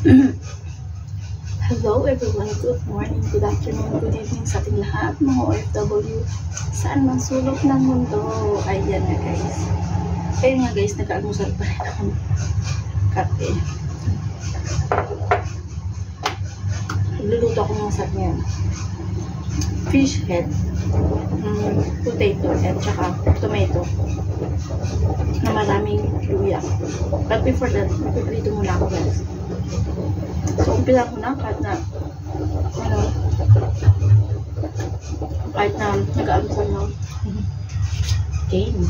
Hello everyone, good morning, good afternoon, good evening sa ating lahat mga OFW saan man sulok ng mundo. Ayan na guys. Ayun nga guys, nag-almusal pa rin ako ng kape. Nagluluto ako ng sarap ngayon. Fish head, potato, at saka tomato na maraming luya. But before that, magpiprito muna ako guys. So, umpisa ko na kahit na nag-aalmusal na game.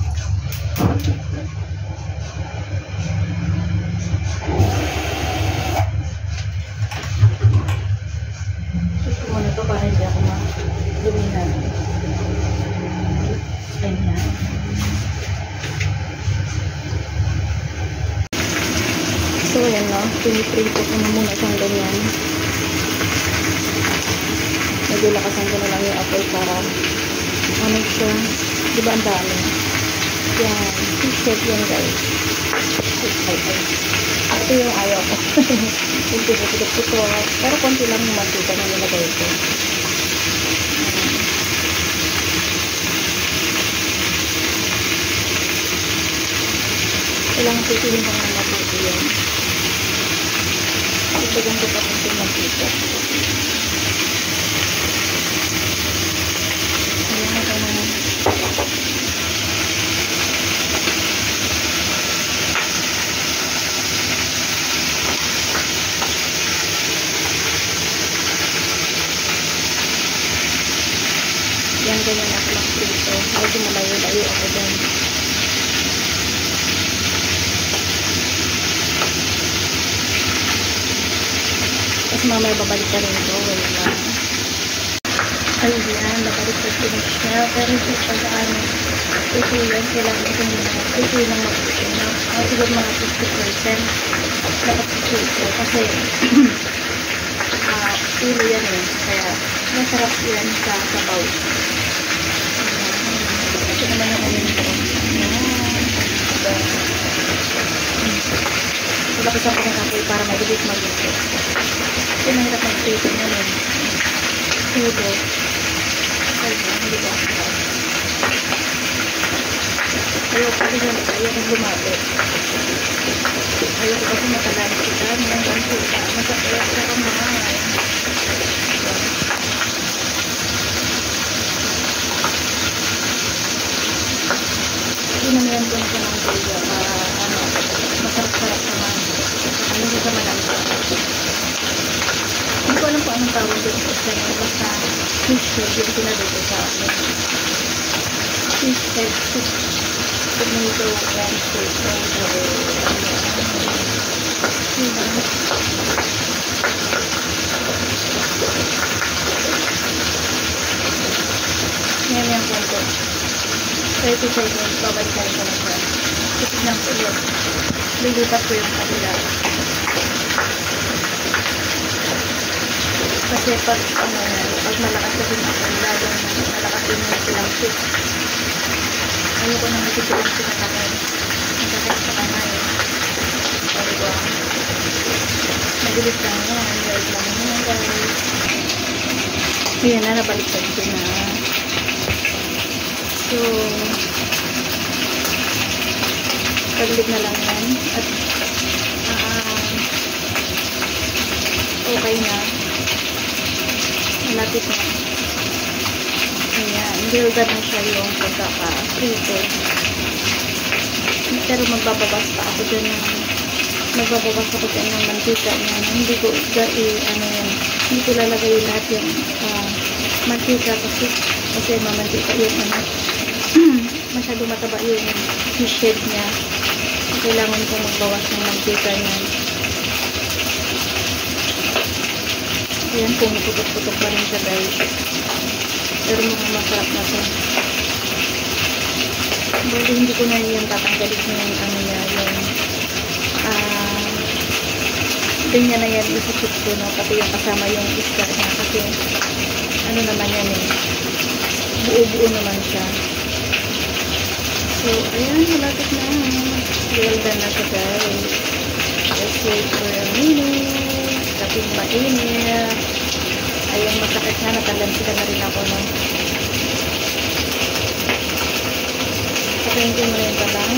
Ito muna ito para hindi ako ma-luminan. Ayan. So, ayan na. Piniprito ko na muna siyang ganyan. Nagulakasan ko na lang yung apple para ano siya. Diba ang dami? Yan. Fish yan guys. Ay. Ito yung ayaw ko. Yung pinuputok-putok. Pero konti lang yung mantika na nilagay ko. Kailangan pipilin pa nga mabuti yan. Itagan ko pa kung yung mantika. Ayan na naman. Yan, ganyan ako mag-prito. Medyo malayo-layo ako dyan. Tapos mamaya babalik ka rin ito. Wala. Ayan, nabalik ka rin siya. Pero hindi pa saan ito yan. Kailangan ito muna. Ito yung mag-prito. Siguro mga 50% nakapito ito. Kasi ulo yan eh. Kaya masarap yan sa sabaw. Ito naman yung ulo nito. Lapisan ko ng kapoy para mabilis mag-ito. Ito nahirap mag-prito nyo nun. Tudo. Hindi ko ako. Ayoko kong lumabit. Ayoko kasi matalaan kita. Ngayon kang kita. Masakit sa kamahal. Ginamihan ko na siya ng tuya para masarap-sarap naman. Hindi ka malangka. Hindi ko alam kung anong tawag dito sa kanya. Basta fish head yung pinaluto sa akin. Fish head soup. Tomato and potato. Yan po ito. 30 seconds. Babalikan ko na siya. Titignan ko yun. Lilipat ko yung kabila. Kasi pag malakas kasi ako, lalong malakas din yung silang soup. Ayoko nang nagsilang sinakain. Nagkakit sa kamay. Diba? Nabilis lang yan. Guys lang yan guys. Ayan na, nabaliktad ko na. So, paglit na lang yan. At, okay na. Malapit na. Ayan. Build-up na siya yung pagkaka-prito. Pero magbababas pa ako dyan ng mantika na hindi ko hindi ko lalagay lahat yung mantika kasi mamantika yung masyado mataba yung fish head niya. Kailangan ko magbawas ng mantika niya. Ayan, pumuputok-putok pa rin siya guys. Pero mukhang masarap na ito. Pero hindi ko na yung tatanggalin yung niya, yung ganyan na yan, isipit ko, no? Pati yung kasama yung isda niya. Kasi, ano naman yan eh. Buo-buo naman siya. So, ayan, malapit na. Well done na siya guys. Let's wait for a minute. laging mainit. Ayun, masakit nga, natalansikan na rin ako, no? Patayin ko mo rin pa lang.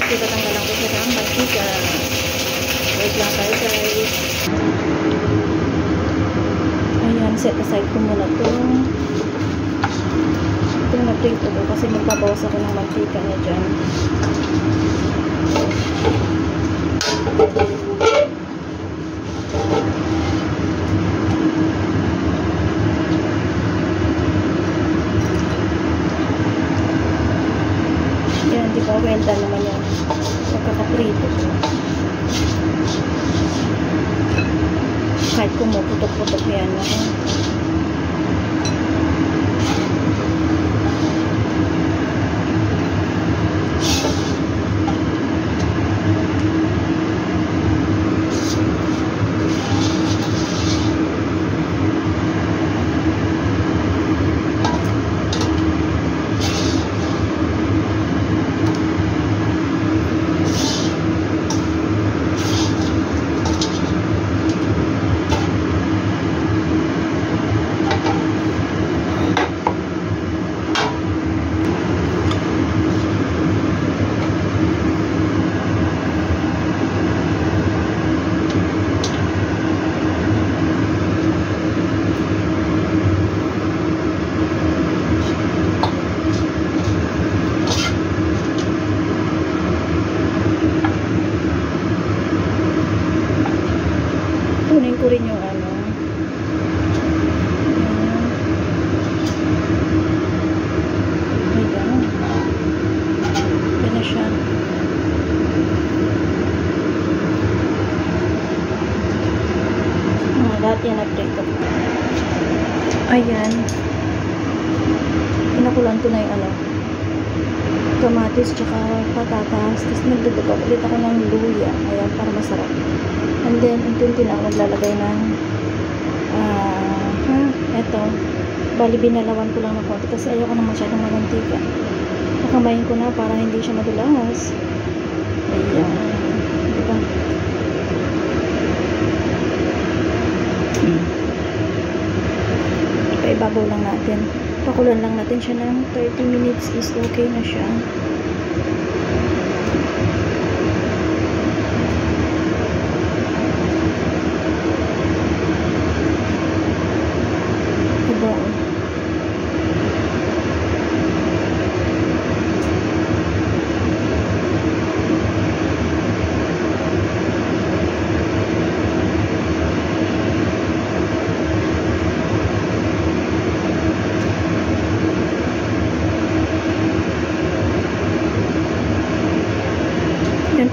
Itatanggalan ko siya ng mantika. Wait lang tayo, guys. Ayan, set aside ko muna to. Ito yung na-plate ko kasi magpabawas ako ng mantika niya dyan. Yan, di ba? Well done naman yan. Magkakaprito. Kahit kumuputok-putok yan. Kunin ko rin yung ano. Ayan. Ayan na siya. Lahat yan nag-take up. Ayan. Pinakulan ko na yung ano. Kamatis tsaka patatas. Tapos nagdudugap ulit ako ng luya. Ayan, para masarap. And then, unti-unti na ako naglalagay ng eto. Bali, binalawan ko lang ng konti kasi ayoko na masyadong mamantika. Nakamayin ko na para hindi siya madulas. Ayan. Diba? Paibabaw lang natin. Pakulan lang natin siya ng 30 minutes is okay na siya.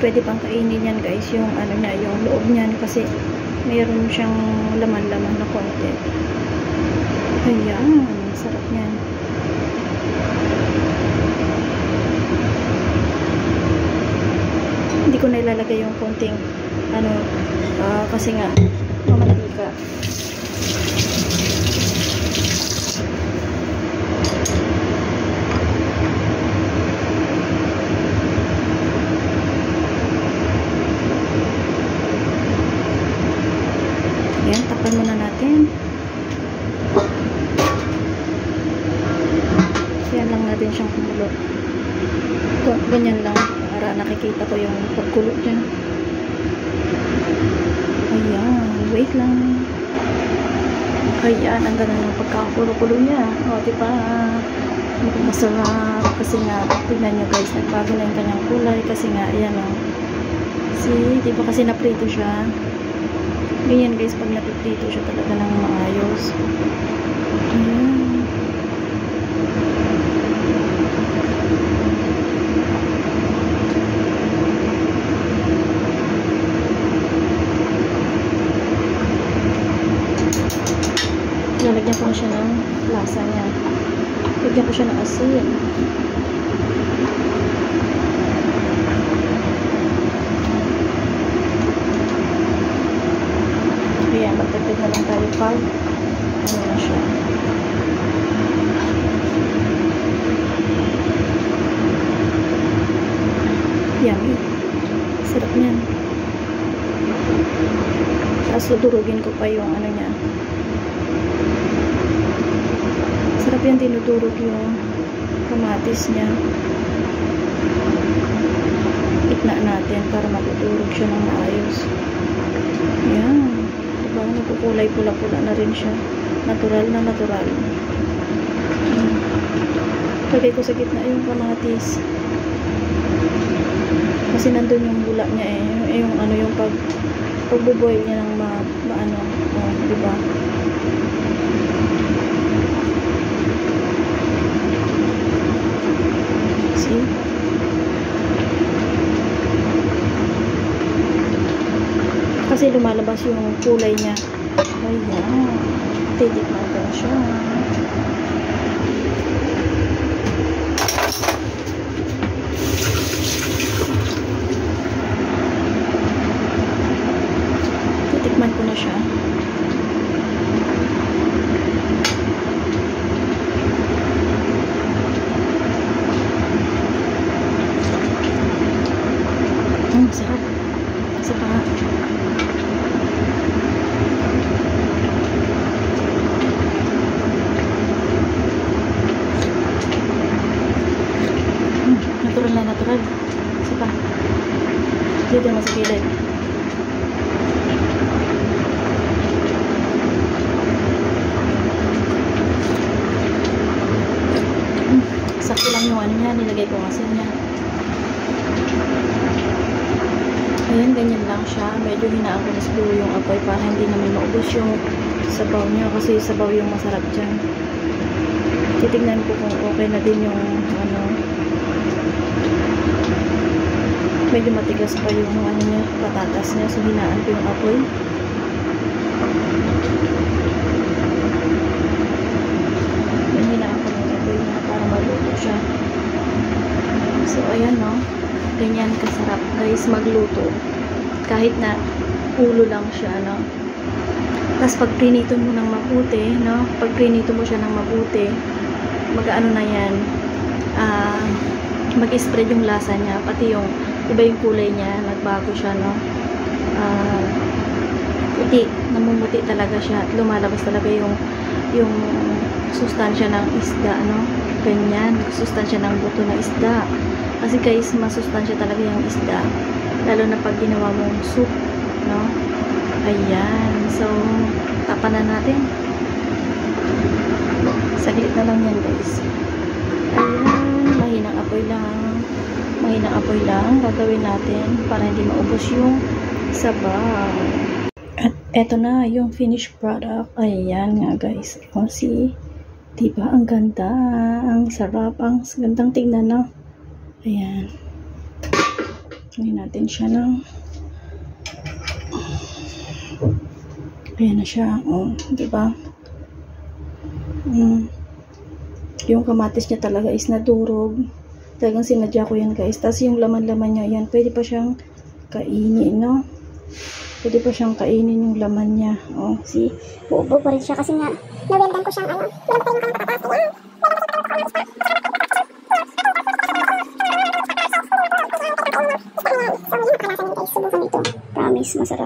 Pwede pang kainin yan guys, yung ano niya, yung loob niyan kasi mayroon siyang laman-laman na konti. Ayan, sarap niyan. Hindi ko na ilalagay yung konting ano, kasi nga mamantika. Ayan, takpan muna natin. Yan lang natin siyang kumulo. Ganyan lang para nakikita ko yung pagkulo dyan. Ayan, wait lang. Ayan, ang ganda ng pagkakulo-kulo niya. O, diba? Masarap. Kasi nga, tignan nyo guys, nagbago na yung kanyang kulay. Kasi nga, ayan o. See, diba kasi naprito siya. Ganyan guys, pag napiprito siya talaga ng maayos. Ayan. Lalagyan ko na siya ng lasa niya. Lagyan ko siya ng asin. Ayan, magtagdag na lang tayo pag ano na siya. Yummy. Sarap niyan. Tapos dudurugin ko pa yung ano niya. Sarap yan dinudurog yung kamatis niya. Itna natin para matudurog siya ng maayos. Yan. Diba? Nagkukulay pula-pula na rin siya. Natural na natural. Lagay ko sa gitna yung kamatis. Kasi nandun yung bula niya eh. Yung ano yung pagbuboil niya ng maano. Oh, diba? See? Kasi lumalabas yung kulay niya. Ayan. Titikman ko na siya. Titikman ko na siya. Sarap. Isa pa nga. Natural na natural. Isa pa. Dito naman sa kilid. Sakto lang yung ano niya. Nilagay ko asin niya. Ayan, ganyan lang siya. Medyo hinaan ko na siguro yung apoy para hindi naman maubos yung sabaw niya. Kasi sabaw yung masarap dyan. Titignan ko kung okay na din yung ano. Medyo matigas pa yung ano niya, patatas niya. So, hinaan ko yung apoy. Hinaan ko yung apoy niya para maluto siya. So, ayan no. Ganyan kasarap guys magluto. Kahit na ulo lang siya, no? Tapos pag prinito mo ng mabuti, no? Pag prinito mo siya ng mabuti, mag-ano na yan, mag-spread yung lasa niya, pati yung iba yung kulay niya, nagbago siya, no? Puti, namumuti talaga siya, at lumalabas talaga yung sustansya ng isda, no? Ganyan, sustansya ng buto ng isda. Kasi guys, masustansya talaga yung isda. Lalo na pag ginawa mong soup, no? Ayan. So, tapanan natin. Saglit na lang yan guys. Ayan. Mahinang apoy lang. Mahinang apoy lang. Gagawin natin para hindi maubos yung sabaw. At eto na yung finished product. Ayan nga guys. O, see? Diba? Ang ganda. Ang sarap. Ang gandang tingnan, no? Ayan. Ngayon natin siya ng ayan na siya. O, diba? Yung kamatis niya talaga is nadurog. Talagang sinadya ko yan guys. Tapos yung laman-laman niya, yan. Pwede pa siyang kainin, no? Pwede pa siyang kainin yung laman niya. O, see? Buo-buo pa rin siya kasi nga naweldan ko siyang ano. Promise, masarap